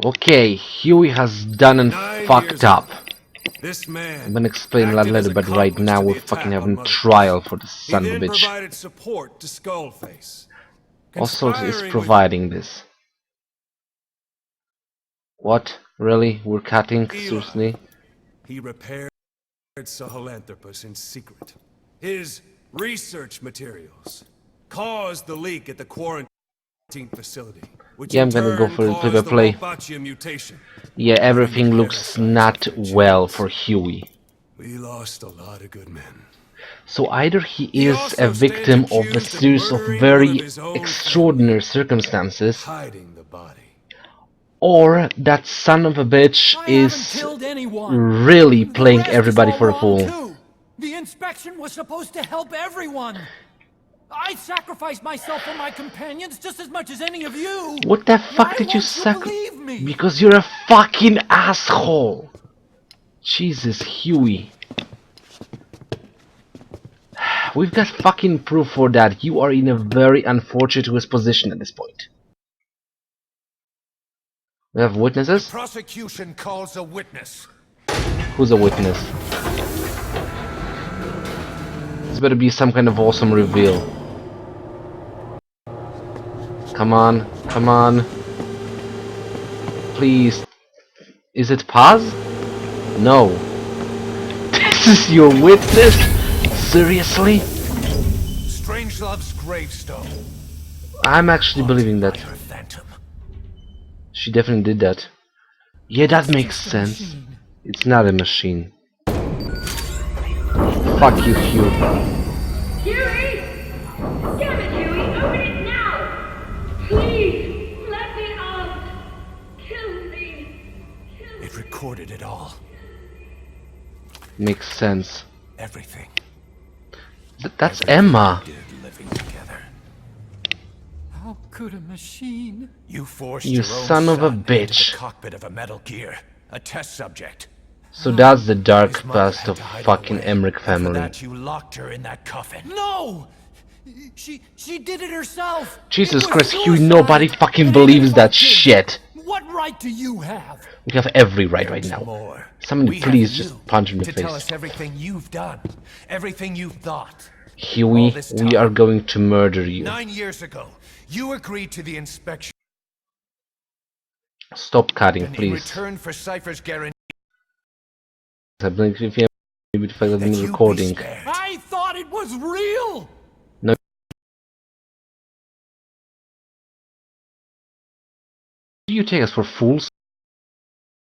Okay, Huey has done and 9 fucked years up. ago, this man I'm gonna explain a acted as little bit right accomplice now. to the We're fucking attack on having Mother trial Base. for the He son of a then bitch. provided support to Skullface, Oswald is conspiring with providing this. What? Really? We're cutting? Eli. Seriously? He repaired Sahelanthropus in secret. His research materials caused the leak at the quarantine facility, which Yeah, in I'm gonna go turn for the caused the play-by-play. Wolbachia mutation, Yeah, leading to everything looks not parasites infecting well chickens. for Huey. We lost a lot of good men. So either he He is a also stands victim of a accused of series of murdering one of very his own family, extraordinary circumstances, hiding the body. or that son of a bitch I haven't is killed anyone. really The playing rest is everybody all for a wrong fool. too. The inspection was supposed to help everyone. I sacrificed myself for my companions just as much as any of you. What the fuck Why did you won't you sacrifice? believe me? Because you're a fucking asshole. Jesus, Huey. We've got fucking proof for that. You are in a very unfortunate position at this point. We have witnesses? Prosecution calls a witness. Who's a witness? This better be some kind of awesome reveal. Come on, come on. Please. Is it Paz? No. This is your witness? Seriously? Strangelove's gravestone. I'm actually believing that. Her phantom. She definitely did that. Yeah, that It's makes just a sense. machine. It's not a machine. Fuck you, Hugh. Huey! Damn it, Huey! Open it now! Please! Let me out! Kill me! Kill me! It recorded it all. Makes sense. Everything. That's Everything Emma. we did living together. How could a machine? You forced You your own son of a son into bitch. the cockpit of a Metal Gear, a test subject. So that's the dark His mother past had of to hide fucking away, Emmerich and for family. that you locked her in that coffin. No! She did it herself. Jesus It was Christ, Hugh, suicide. nobody fucking And even believes if I that did, shit. What right do you have? We have every right right There's now. more. Somebody We have please you just punch him in the to tell face. us everything you've done, everything you've thought. All Huey, this we time. are going to murder you. 9 years ago, you agreed to the inspection Stop cutting, in please. return for Cypher's guarantee I believe if you have the fact that that I'm you'd be recording. spared. I thought it was real. No. Do you take us for fools?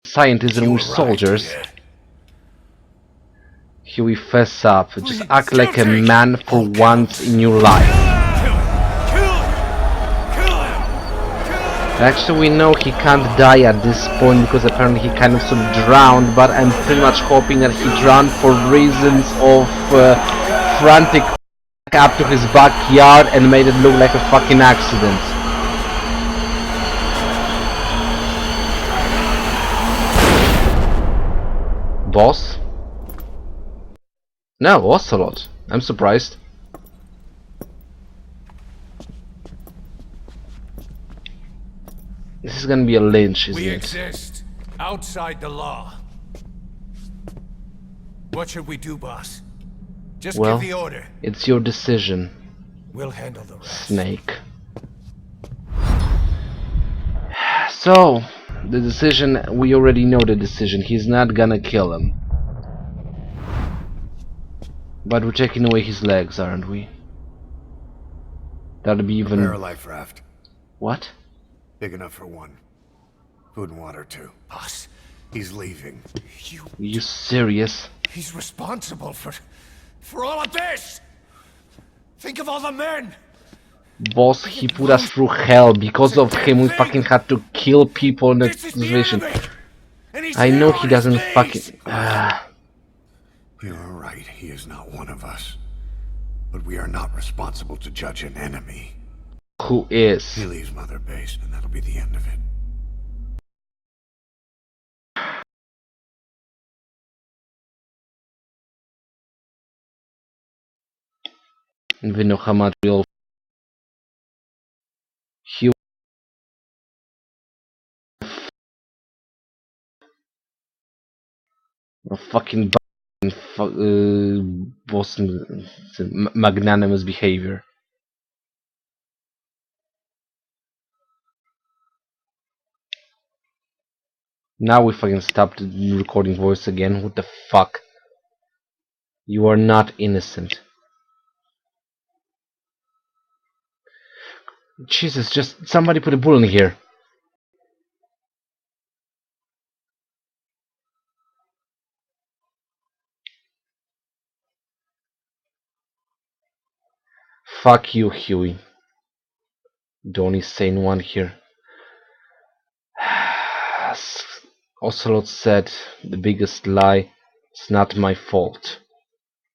Scientists and You we're arrived soldiers. here. Huey, fess up. Just Please. act like a Guilty. man for All once counts. in your life. Kill him! Kill him! Kill him! Actually, we know he can't die at this point because apparently he kind of sort of drowned, but I'm pretty much hoping that he drowned for reasons of frantic up to his backyard and made it look like a fucking accident. Boss? No, Ocelot. I'm surprised. This is gonna be a lynch, isn't We it? exist outside the law. What should we do, boss? Just Well, give the order. it's your decision, We'll handle the rest. Snake. So, the decision, we already know the decision. He's not gonna kill him. But we're taking away his legs, aren't we? That'd be Prepare a even... life raft. What? Big enough for one. Food and water, too. Boss, He's leaving. Are you serious? he's responsible for all of this. Think of all the men. Boss, he put us through hell. Because of him, we fucking had to kill people in the This is the situation. enemy. And he's I here know on he his doesn't knees. fucking... You're right, he is not one of us. But we are not responsible to judge an enemy. Who is? He leaves Mother Base, and that'll be the end of it. We know how much we all... He A fucking Boston magnanimous behavior. Now we fucking stopped recording voice again. What the fuck? You are not innocent. Jesus, just somebody put a bull in here. Fuck you, Huey. The only sane one here. Ocelot said, the biggest lie, it's not my fault.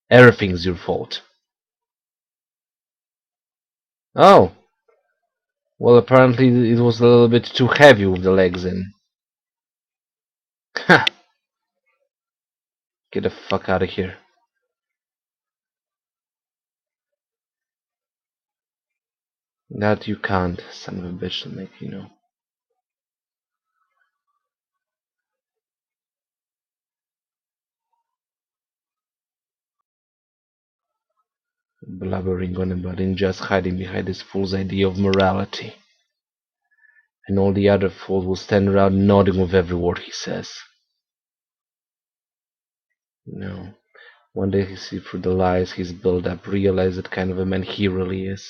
Everything's your fault. Oh! Well, apparently it was a little bit too heavy with the legs in. Ha! Get the fuck out of here. That you can't, son of a bitch, to make you know. Blabbering on about him, just hiding behind this fool's idea of morality. And all the other fools will stand around nodding with every word he says. No. One day he'll see through the lies he's built up, realize what kind of a man he really is.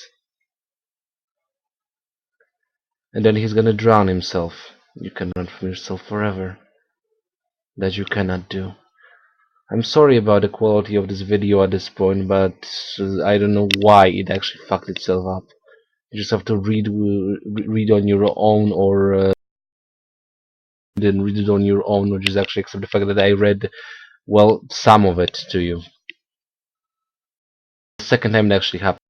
And then he's gonna drown himself. You can run from yourself forever. That you cannot do. I'm sorry about the quality of this video at this point, but I don't know why it actually fucked itself up. You just have to read on your own, or then read it on your own, or just actually accept the fact that I read, well, some of it to you. The second time it actually happened.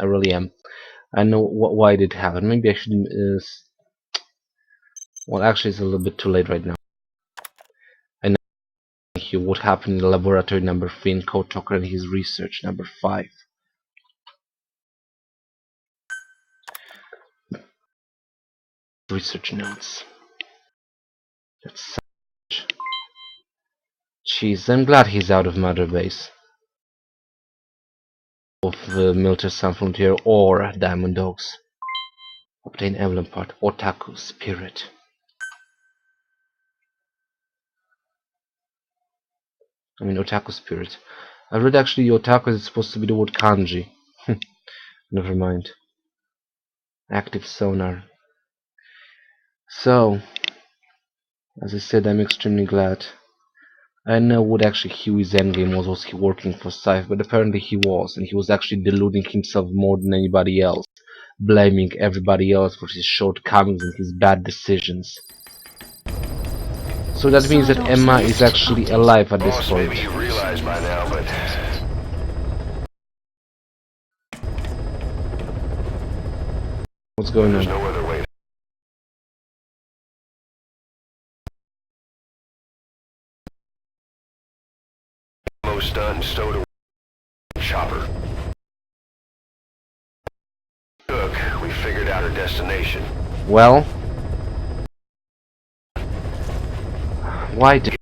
I really am. I know why it did happen. Maybe I should. Well, actually, it's a little bit too late right now. I know what happened in laboratory number 3 in Code Talker and his research number 5. Research notes. That's such. Jeez, I'm glad he's out of Mother Base. Of Milter Sun Frontier or Diamond Dogs. Obtain emblem part. Otaku Spirit. I mean Otaku Spirit. I read actually Otaku is supposed to be the word kanji. Never mind. Active sonar. So, as I said, I'm extremely glad. I know what actually Huey's endgame was he working for Scythe, but apparently he was, and he was actually deluding himself more than anybody else, blaming everybody else for his shortcomings and his bad decisions. So that means that Emma is actually alive at this point. Maybe you realize by now, but What's going there's on? no other way. Almost done, stowed away. Chopper. Look, we figured out her destination. Well, why did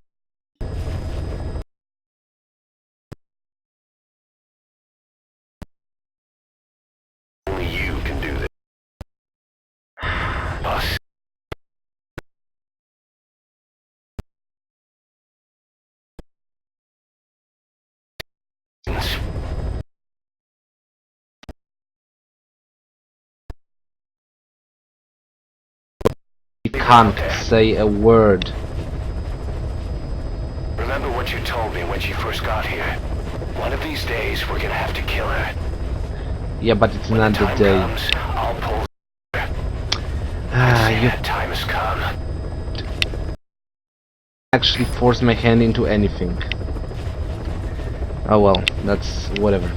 Only you can do this. Us. he can't say a word? Remember what you told me when she first got here. One of these days, we're gonna have to kill her. Yeah, but it's When not the the time day. comes, I'll pull her. You That time has come. actually force my hand into anything. Oh well, that's whatever.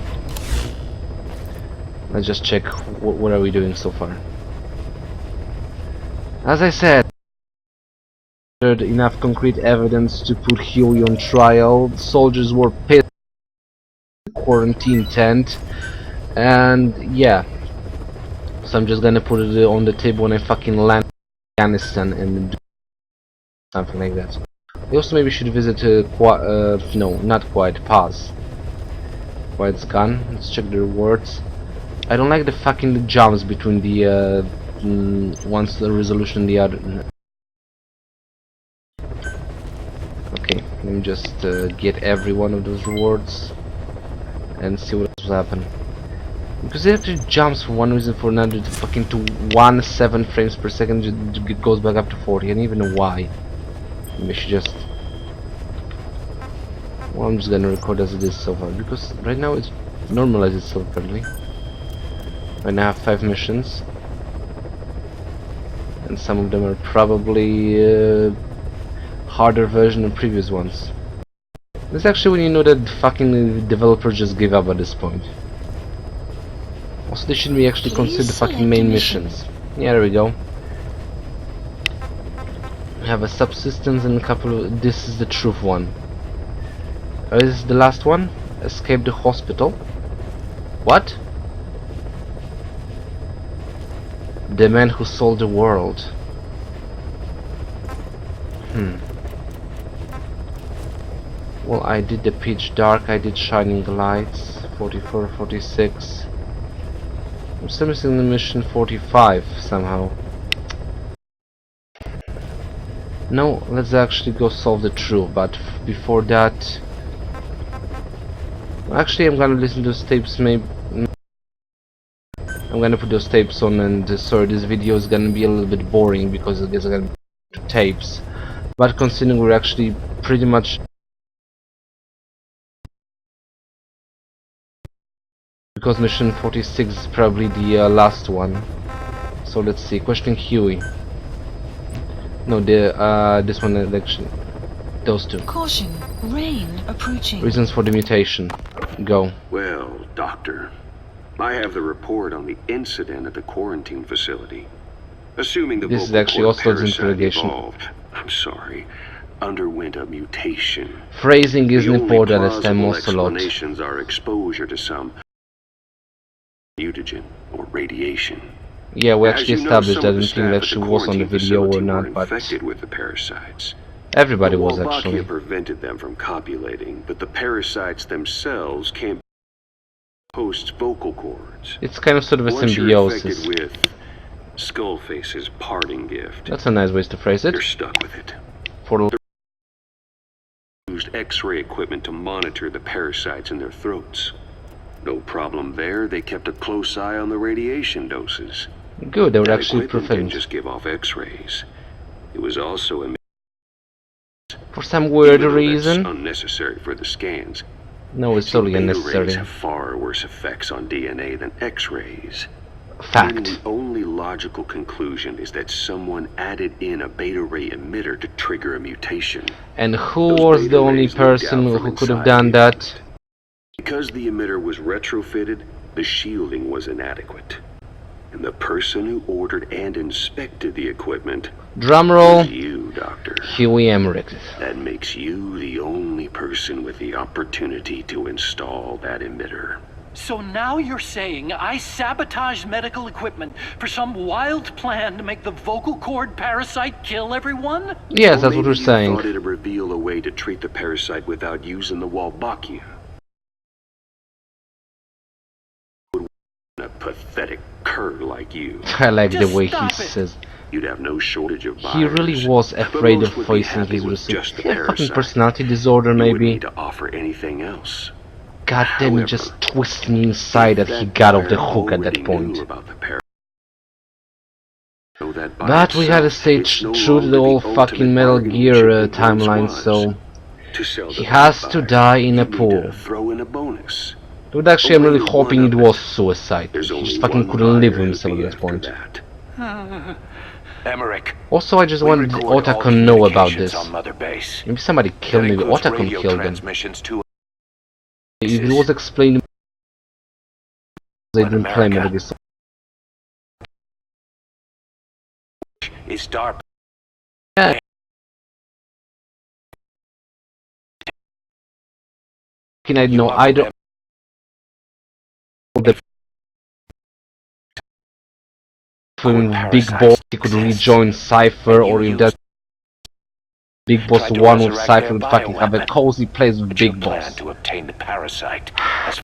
Let's just check what are we doing so far. As I said, enough concrete evidence to put Huey on trial. The soldiers were pissed in the quarantine tent, and yeah. So I'm just gonna put it on the table when I fucking land in Afghanistan and do something like that. We also maybe should visit no, not quite, pause. Quiet's gone. Let's check the rewards. I don't like the fucking jumps between the one's the resolution and the other. Okay, let me just get every one of those rewards and see what else will happen. Because it actually jumps for one reason for another to fucking to 17 frames per second, it goes back up to 40. I don't even know why. Maybe I should just... Well, I'm just gonna record as it is so far, because right now it's normalized itself apparently. Right now I have 5 missions. And some of them are probably harder version of previous ones. That's actually when you know that fucking developer just gave up at this point. Also, they shouldn't be actually considered fucking main missions. Yeah, there we go. We have a subsistence and a couple of... This is the truth one. This is the last one. Escape the hospital. What? The man who sold the world. Well, I did the pitch dark, I did shining lights. 44, 46. I'm still missing the mission 45 somehow. No, let's actually go solve the truth, but before that... Actually, I'm gonna listen to those tapes, maybe... I'm gonna put those tapes on, and sorry, this video is gonna be a little bit boring because it's gonna be tapes. But considering we're actually pretty much... Because mission 46 is probably the last one. So let's see, questioning Huey. No, this one actually. Those two. Caution, rain approaching. Reasons for the mutation. Go. Well, Doctor, I have the report on the incident at the quarantine facility. Assuming the This is vocal actually cord Oswald's parasite interrogation. underwent a mutation. Phrasing isn't The only important as time plausible Ocelot. explanations are exposure to some mutagen or radiation. Yeah, we As actually you know, established some that. I of the don't think staff it at actually the was on the quarantine video or facility not, were but infected with the parasites. everybody The was Wolbachia actually. prevented them from copulating, but the parasites themselves can't host vocal cords. It's kind of sort of a Once you're symbiosis. infected with Skullface's parting gift, That's a nice way to phrase you're it. stuck with it. For Used X-ray equipment to monitor the parasites in their throats. No problem there, they kept a close eye on the radiation doses. good, they were That actually equipment preventing. didn't just give off X-rays. It was also a For some weird Even though that's reason. unnecessary for the scans. No, it's So totally beta unnecessary. rays have far worse effects on DNA than X-rays. Meaning Fact. the only logical conclusion is that someone added in a beta ray emitter to trigger a mutation. And who Those was beta the only rays leaked person out from who could have inside done the that? equipment. Because the emitter was retrofitted, the shielding was inadequate. And the person who ordered and inspected the equipment Drumroll. was you, Doctor. Huey Emmerich. That makes you the only person with the opportunity to install that emitter. So now you're saying I sabotaged medical equipment for some wild plan to make the vocal cord parasite kill everyone? Yes, Or that's what maybe we're you saying. thought it'd reveal a way to treat the parasite without using the Wolbachia. A pathetic cur like you. I like the Just way he stop it. says. You'd have no shortage of buyers. He really was but afraid most of would be facing happy his with research. just the He had fucking parasite. personality disorder, You wouldn't maybe. need to offer anything else. God damn it, However, just twist me inside that If he got off the buyer hook at already that point. knew about the so that by But we had to itself, stay it's no true to the longer whole ultimate fucking Metal bargaining Gear chip it once timeline, was. so To sell he the has to vampire, die in you a need pool. to throw in a bonus. Dude, actually, I'm Only really the hoping one it of was it. suicide. There's He only just fucking one couldn't live with buyer himself at who'd this be after point. that. Emmerich, Also, I just we wanted record all Otacon know about communications this. on Mother Base. Maybe somebody killed That me, includes Otacon radio killed him. transmissions to If it was explained, they In didn't play America. Metal Gear Solid. is DARPA. Yeah. I know, I don't. The big boss, he could rejoin Cypher, or if that Big Boss Tried to 1 with resurrect Cypher their would fucking have a bioweapon. cozy place with But your Big plan Boss. to obtain the parasite has...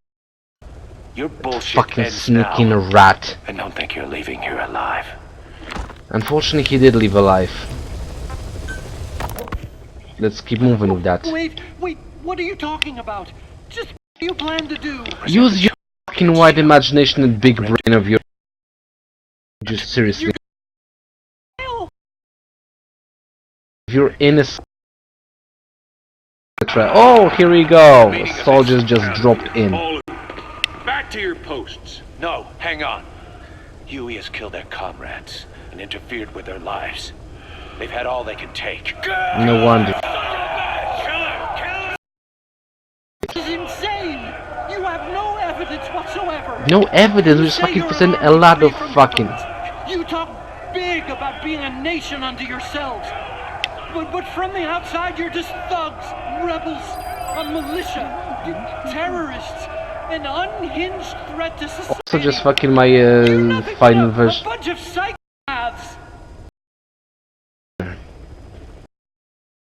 Your bullshit Fucking ends sneaking now. rat. I don't think you're leaving here alive. Unfortunately, he did leave alive. Let's keep moving with that. Wait, what are you talking about? Just what do you plan to do? Use your fucking wide imagination and big brain of your... Just seriously. If you're innocent... Oh, here we go! Soldiers just dropped in. All of you, back to your posts. No, hang on. Huey has killed their comrades and interfered with their lives. They've had all they can take. No wonder. This is insane! You have no evidence whatsoever! No evidence, we just Say fucking you're present an a army lot free of from fucking... guns. You talk big about being a nation unto yourselves. But from the outside, you're just thugs, rebels, a militia, terrorists, an unhinged threat to society. Also just fucking my final version. A bunch of psychopaths.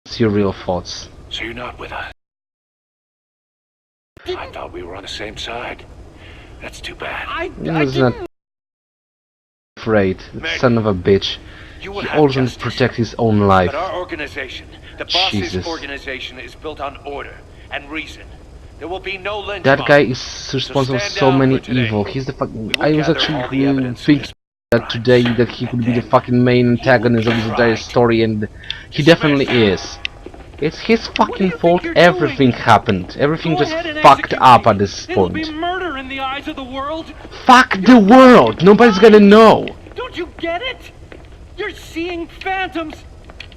It's your real thoughts. So you're not with us? I thought we were on the same side. That's too bad. I He's not didn't. afraid. Son of a bitch. You will He have always wants to justice. protect his own life. But our organization, the boss's Jesus. organization, is built on order and reason. There will be no lynch That mob. guy is responsible for stand so down many for today. evil. He's the fucking... We will I was gather all the actually evidence of thinking this that today that he could be the fucking main antagonist of this entire story, and he definitely is. It's his fucking think fault. you're Everything doing? happened. Everything Go just ahead and fucked execute up me. at this It'll point. be murder in the eyes of the world. Fuck the world! Nobody's gonna know! Don't you get it? You're seeing phantoms.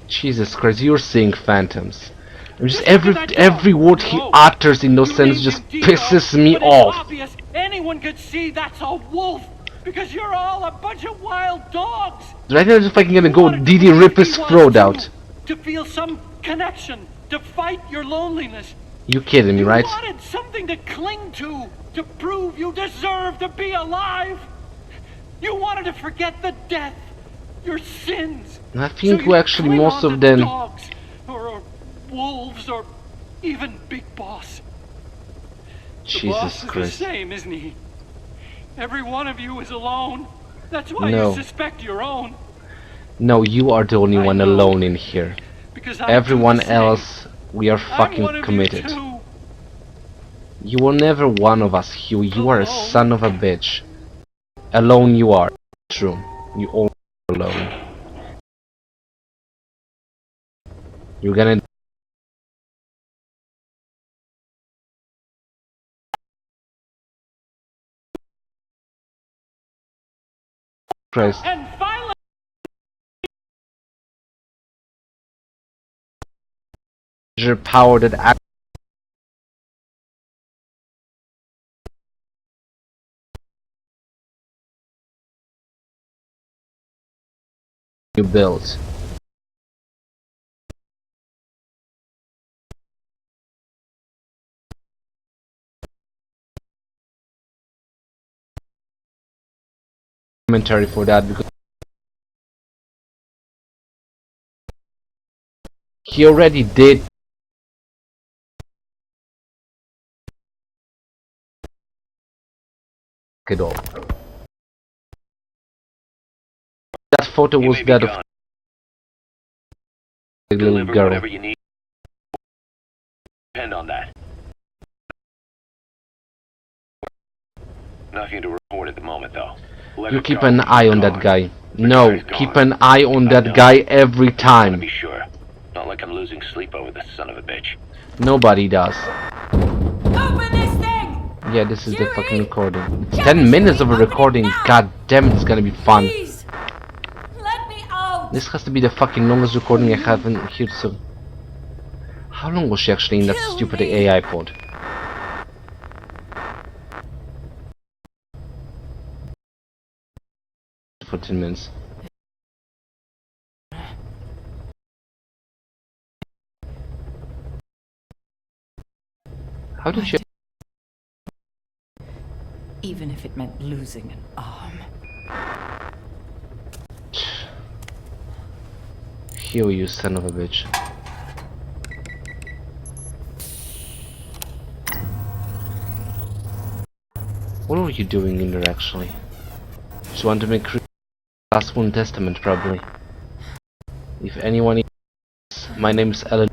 Jesus Christ, you're seeing phantoms. And just Just look at that every dog. word he Oh, utters in those You sentences named just him Dino, pisses me but it's off. obvious anyone could see that's a wolf because you're all a bunch of wild dogs. Right now, I'm just fucking gonna You go wanted to Didi believe rip he his was throat too, out. To feel some connection, to fight your loneliness. You kidding me, You right? wanted something to cling to prove you deserve to be alive. You wanted to forget the death, your sins. I So think you we actually cling most on of to them... dogs, or wolves, or even Big Boss. The boss Jesus is Christ. the same, isn't he? Every one of you is alone. That's why No. you suspect your own. No, you are the only I one know. alone in here. Because I Everyone do the same. else, we are I'm one fucking of committed. You, too. You were never one of us, Hugh. You are a Alone. son of a bitch. Alone you are. True. You all are alone. You're gonna... Christ. And finally, Power that act you built. Commentary for that because he already did it all. That photo You was may be that of gone. the little Deliver girl. whatever you need. Depend on that. Nothing to report at the moment, though. You keep an eye on that guy. No, keep an eye on that guy every To time. be sure. Not like I'm losing sleep over this son of a bitch. Nobody does. Open this thing! Yeah, this is the Huey! fucking recording. It's Get 10 it, minutes Huey, of a open it recording. now! God damn it, it's gonna be fun. Please! Let me out! This has to be the fucking longest recording I haven't heard so. How long was she actually in that Kill stupid me. AI pod? For 10 minutes. How did she... Even if it meant losing an arm. Here you son of a bitch. are you doing in there actually? Just want to make last one testament probably. If anyone is, my name's Ellen.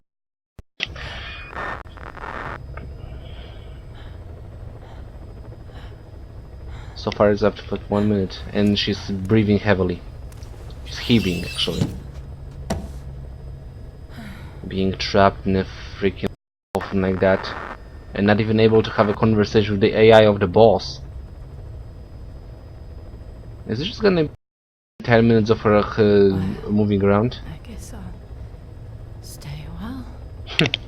So far it's up to like 1 minute and she's breathing heavily. She's heaving actually. Being trapped in a freaking coffin like that and not even able to have a conversation with the AI of the boss. Is it just gonna be 10 minutes of her moving around? I guess I'll stay a while.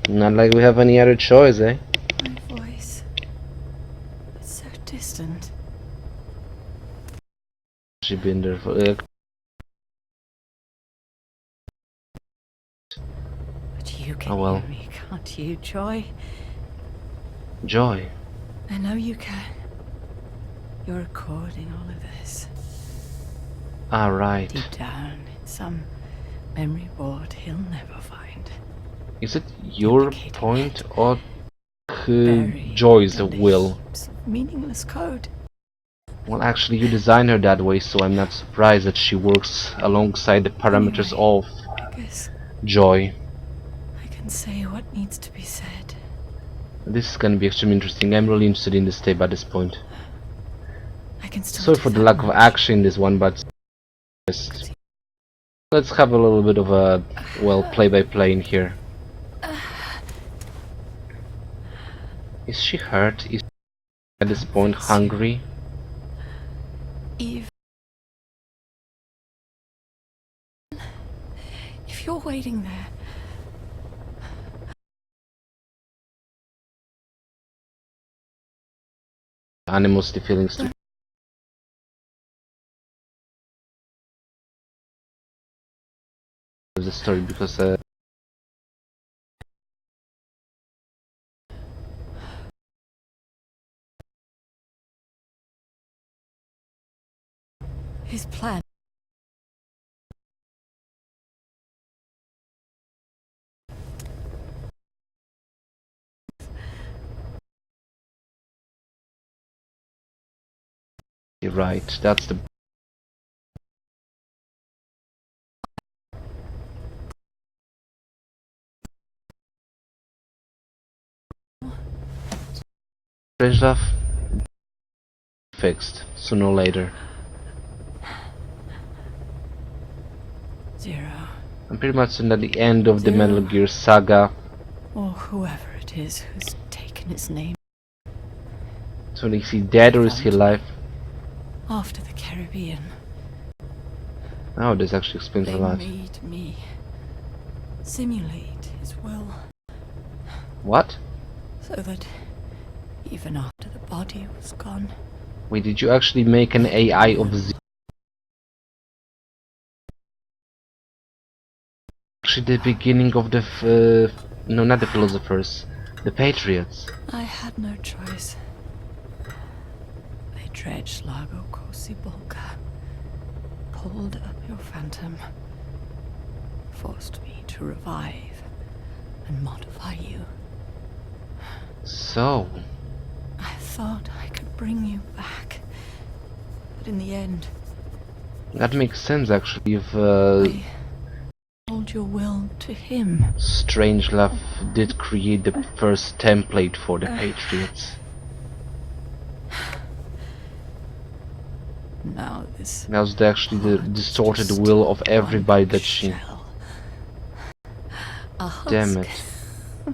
Not like we have any other choice, eh? My voice. It's so distant. She been there for But you can oh well. hear me, can't you, Joy? Joy. I know you can. You're recording all of this. Ah, right. Deep down in some memory board he'll never find. Is it your Duplicating point it. or Buried Joy's under will? heaps of meaningless code. Well, actually, you designed her that way, so I'm not surprised that she works alongside the parameters Anyway, of I guess Joy. I can say what needs to be said. This is gonna be extremely interesting. I'm really interested in this tape at this point. I can still Sorry do for the that lack of much. action in this one, but just let's have a little bit of a, well, play-by-play in here. Is she hurt? Is she at this point hungry? Eve. If you're waiting there, Animosity feelings to the story because his plan. you're right. That's the strange stuff fixed sooner or later. Zero, I'm pretty much at the end of the Zero. Metal Gear saga. or whoever it is who's taken his name So is he dead or is he alive? after the Caribbean. Oh, this actually explains They a lot. made me simulate his will, What? so that even after the body was gone, Wait, did you actually make an AI of Z? Actually, the beginning of the no, not the philosophers, the patriots. I had no choice. They dredged Lago Cosibolca, pulled up your phantom, forced me to revive and modify you. So, I thought I could bring you back, but in the end, that makes sense actually. If I sold your will to him. Strangelove did create the first template for the patriots. Now this That was actually the heart is distorted just will of everybody one that she... shell. A Damn husk. it.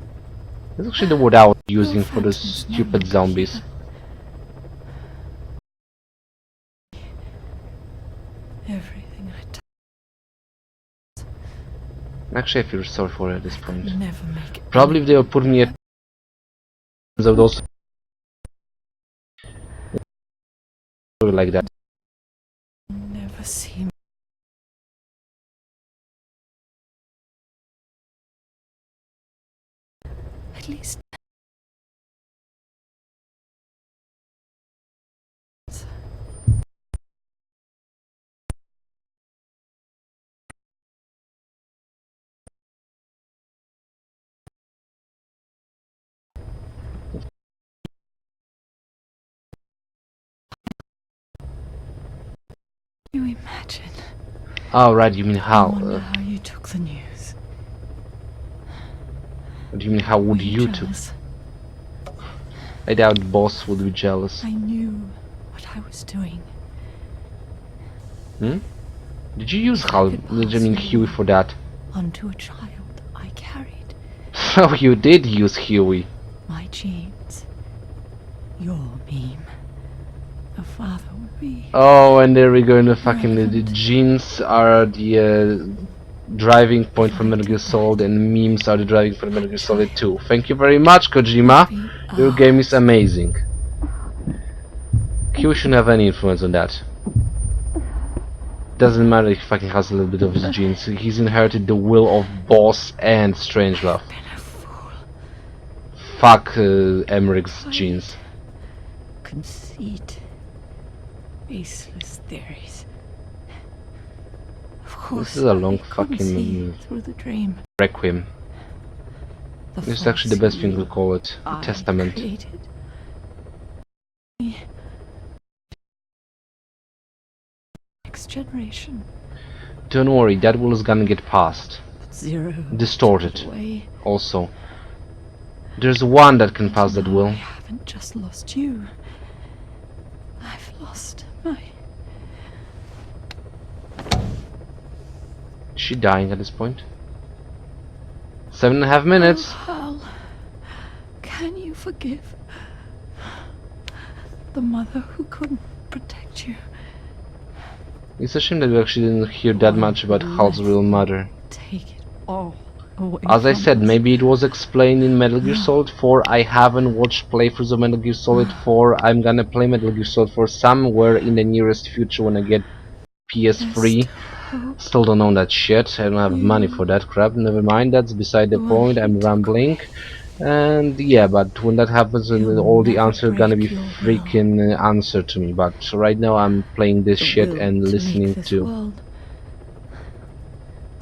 That's actually the word I was using Your for the phantom's stupid never zombies. here. Everything I touch Actually, I feel sorry for her at this point. could never make it. Probably if they would put me at of those like that. Never see me. At least You imagine? Oh, right, you mean I how? wonder how you took the news. What do you mean, how would Were you you two? jealous? I doubt boss would be jealous. I knew what I was doing. Hmm? Did you use If I could pass Huey you for that? onto a child I carried. Oh, you did use Huey. My genes. Your meme. A father would be Oh, and there we go in the fucking... The irrelevant. genes are the driving point If for I Metal Gear did Solid, that, and memes are the driving for Metal Gear Solid child 2. Thank you very much, Kojima. would be Your game is ours. amazing. Huey shouldn't have any influence on that. Doesn't matter if he fucking has a little bit of his genes. He's inherited the will of Boss and Strangelove. Been a fool. Fuck Emmerich's Pride. genes. Conceit. Baseless theories. Of course, This is a long I couldn't see fucking through the dream. requiem. The This is actually the false best thing you to call it. I Testament. created. Next generation. Don't worry, that will is gonna get passed. Zero. Distorted. Away. Also. There's one that can pass that Now I will. haven't just lost you. I've lost my. Is she dying at this point? 7.5 minutes. Oh, Hal, can you forgive the mother who couldn't protect you? It's a shame that we actually didn't hear that much about Hal's real mother. Take it all away. As I from said, us. maybe it was explained in Metal Gear Solid 4. I haven't watched playthroughs of Metal Gear Solid 4. I'm gonna play Metal Gear Solid 4 somewhere in the nearest future when I get There's PS3. still hope. Still don't own that shit. I don't have money for that crap. Never mind, that's beside the The one point. I'm he took rambling. away. And yeah, but when that happens, then He'll all the never answers are gonna be break your will. freaking answered to me. But right now I'm playing this The shit will and to listening make this to... world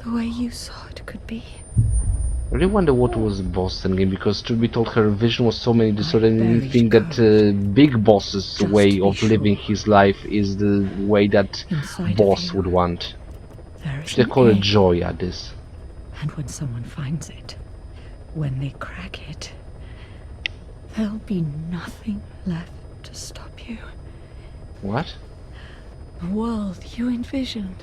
the way you saw it could be. I really wonder what was the boss in the game, because truth be told, her vision was so many distorted, and you buried think that Big Boss's just way to be of living sure. his life is the way that Inside Boss of would you, want. there is Should I an call it egg, joy at this? and when someone finds it, when they crack it, there'll be nothing left to stop you. What? The world you envisioned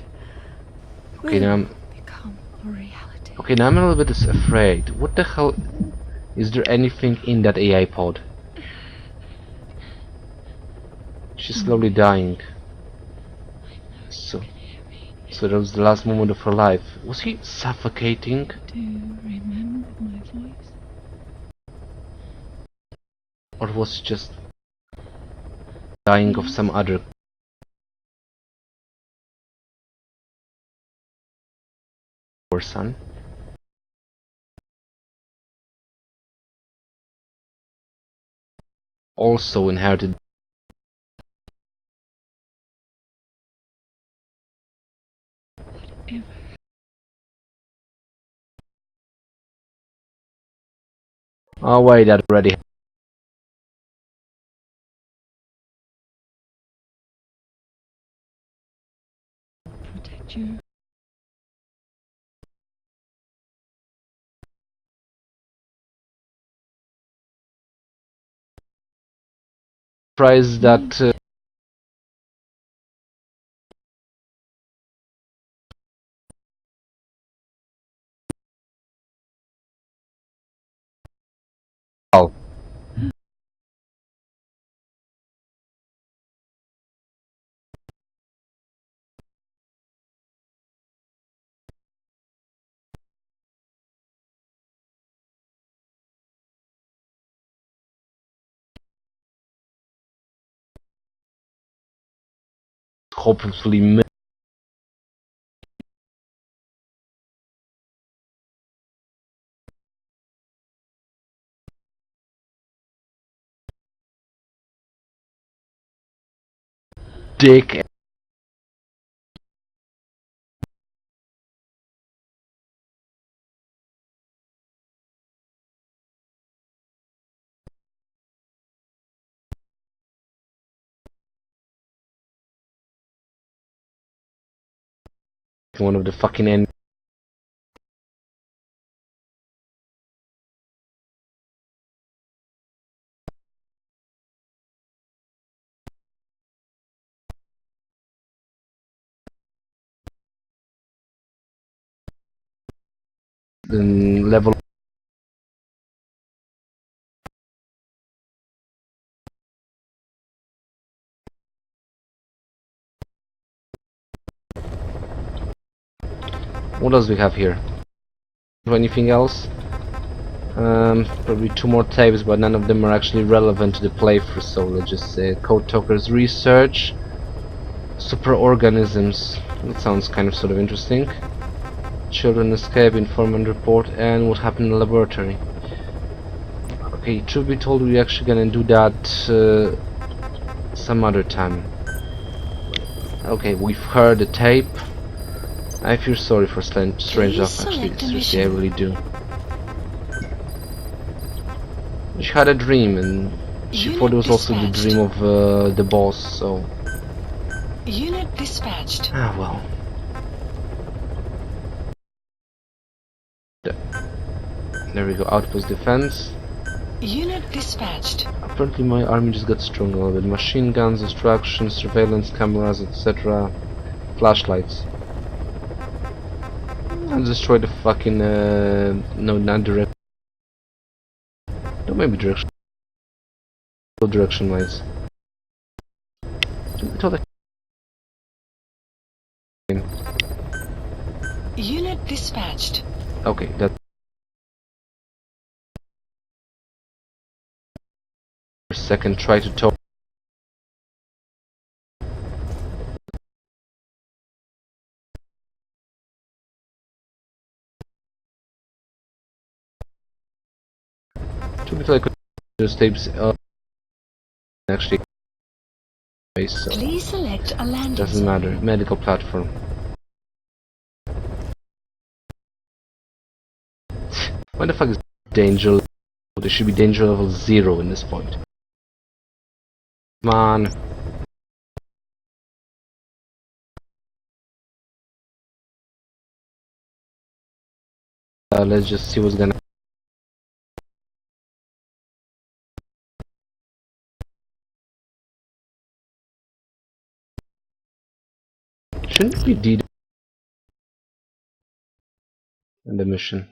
Okay, now will I'm... become a reality. Okay, now I'm a little bit afraid. What the hell... Is there anything in that AI pod? She's slowly dying. So that was the last moment of her life. Was he suffocating? Do you remember my voice? Or was he just dying of some other... Poor son? Also inherited... If Oh wait, that already... protect you. Surprised that... Hal. Hopefully dick one of the fucking enemies. Level. What else do we have here? Anything else? Probably 2 more tapes, but none of them are actually relevant to the playthrough, so let's just say Code Talker's research. Superorganisms. That sounds kind of sort of interesting. Children escape, informant report, and what happened in the laboratory. Okay, truth be told, we're actually gonna do that some other time. Okay, we've heard the tape. I feel sorry for Strangelove, actually. Seriously, I really do. She had a dream, and she thought it was also the dream of the boss, so... Unit dispatched. Ah, well. There we go, outpost defense. Unit dispatched. Apparently my army just got stronger a little bit. Machine guns, distractions, surveillance cameras, etc. Flashlights. I'll destroy the fucking no, not direction. No, maybe direction. Direction lights. Unit dispatched. Okay, that. Second, try to talk. To be like just tapes actually. So Please select a landing. doesn't matter. Medical platform. Why the fuck is danger level? There should be danger level 0 in this point. Come on. Let's just see what's gonna. Shouldn't be D in the mission.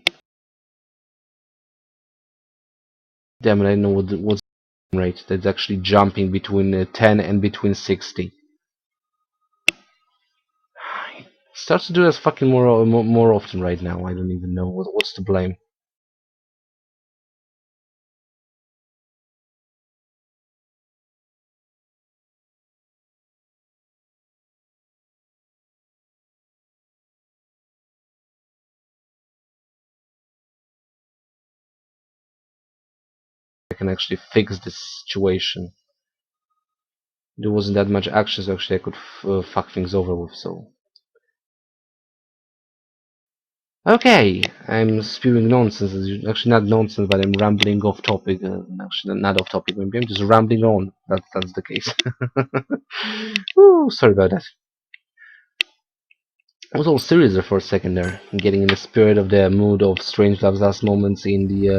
Damn it! I know what's the rate. That's actually jumping between 10 and between 60. Starts to do this fucking more often right now. I don't even know what's to blame. I can actually fix this situation. There wasn't that much action, so actually I could fuck things over with. So. Okay, I'm spewing nonsense. It's actually not nonsense, but I'm rambling off topic. Actually, not off topic. Maybe I'm just rambling on. That's the case. Ooh, sorry about that. I was all serious there for a second there, getting in the spirit of the mood of Strangelove's last moments in the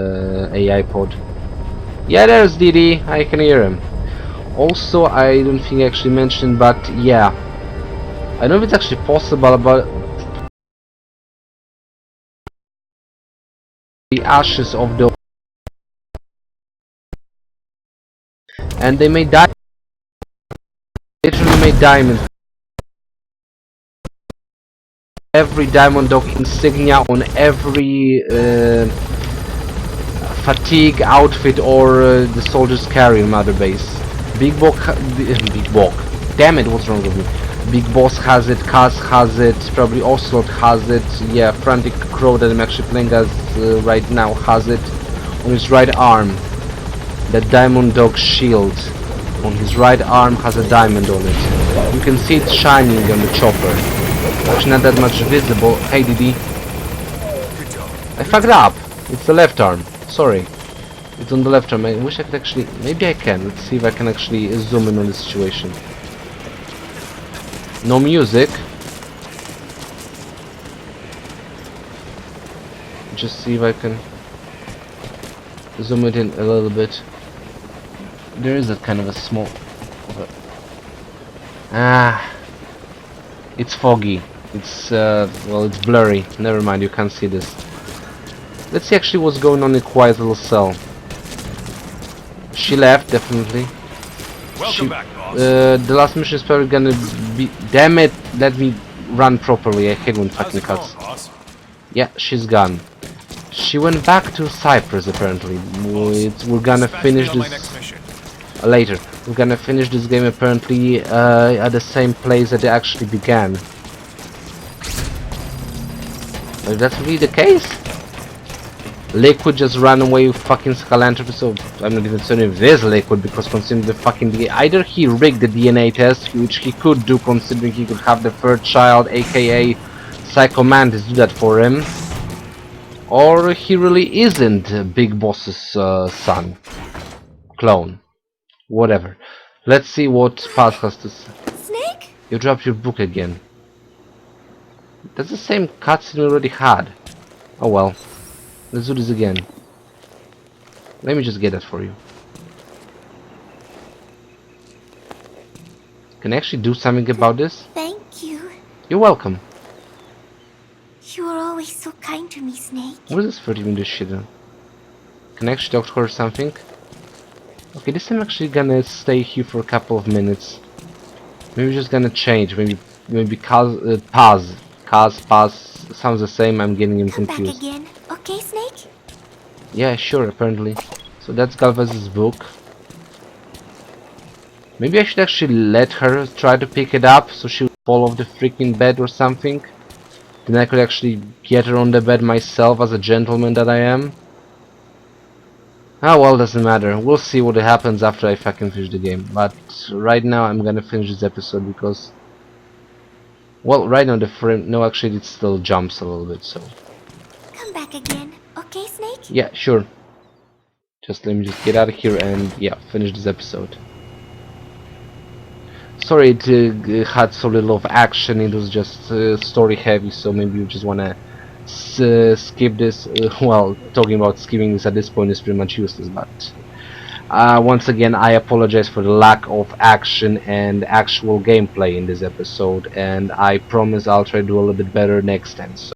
AI pod. Yeah, there's Didi. I can hear him. Also, I don't think I actually mentioned, but yeah, I don't know if it's actually possible, but the ashes of the and they made literally made diamonds. Every diamond dog insignia on every fatigue outfit or the soldiers carry in Mother Base. Big Bok, damn it, what's wrong with me? Big Boss has it, Kaz has it, probably Ocelot has it, yeah, Frantic Crow that I'm actually playing as right now has it on his right arm. That diamond dog shield on his right arm has a diamond on it. You can see it shining on the chopper. Actually not that much visible. Hey Didi. I fucked up. It's the left arm. Sorry. It's on the left arm. I wish I could actually... Maybe I can. Let's see if I can actually zoom in on the situation. No music. just see if I can zoom it in a little bit. There is a kind of a small... it's foggy. It's, well, it's blurry. Never mind, you can't see this. Let's see actually what's going on in Quiet Little Cell. She left, definitely. Welcome back, boss. The last mission is probably gonna be... Damn it! Let me run properly. I hate when How's fucking it going, cuts. boss? Yeah, she's gone. She went back to Cyprus, apparently. We're gonna Dispatch finish me on my next this mission. later. We're gonna finish this game, apparently, at the same place that it actually began. If that's really the case, Liquid just ran away with fucking Scalanthropy, so I'm not even certain if there's Liquid, because considering the fucking either he rigged the DNA test, which he could do considering he could have the third child, aka Psycho Mantis, do that for him, or he really isn't Big Boss's son, clone, whatever. Let's see what Paz has to say. Snake? You dropped your book again. That's the same cutscene we already had. Oh well. Let's do this again. Let me just get that for you. Can I actually do something about this? Thank you. You're welcome. You are always so kind to me, Snake. What is this 30-minute shit on? Can I actually talk to her or something? Okay, this time I'm actually gonna stay here for a couple of minutes. Maybe just gonna change. Maybe Paz sounds the same. I'm getting him Come back confused. again, okay, Snake? Yeah, sure, apparently. So that's Galvez's book. Maybe I should actually let her try to pick it up so she'll fall off the freaking bed or something. Then I could actually get her on the bed myself as a gentleman that I am. Ah well, doesn't matter. We'll see what happens after I fucking finish the game. But right now I'm gonna finish this episode because... Well, right now the frame... No, actually it still jumps a little bit, so... Come back again, okay, Snake? Yeah, sure. Just let me just get out of here and, yeah, finish this episode. Sorry it had so little of action, it was just story heavy, so maybe you just wanna skip this. Well, talking about skipping this at this point is pretty much useless, but... once again, I apologize for the lack of action and actual gameplay in this episode, and I promise I'll try to do a little bit better next time. So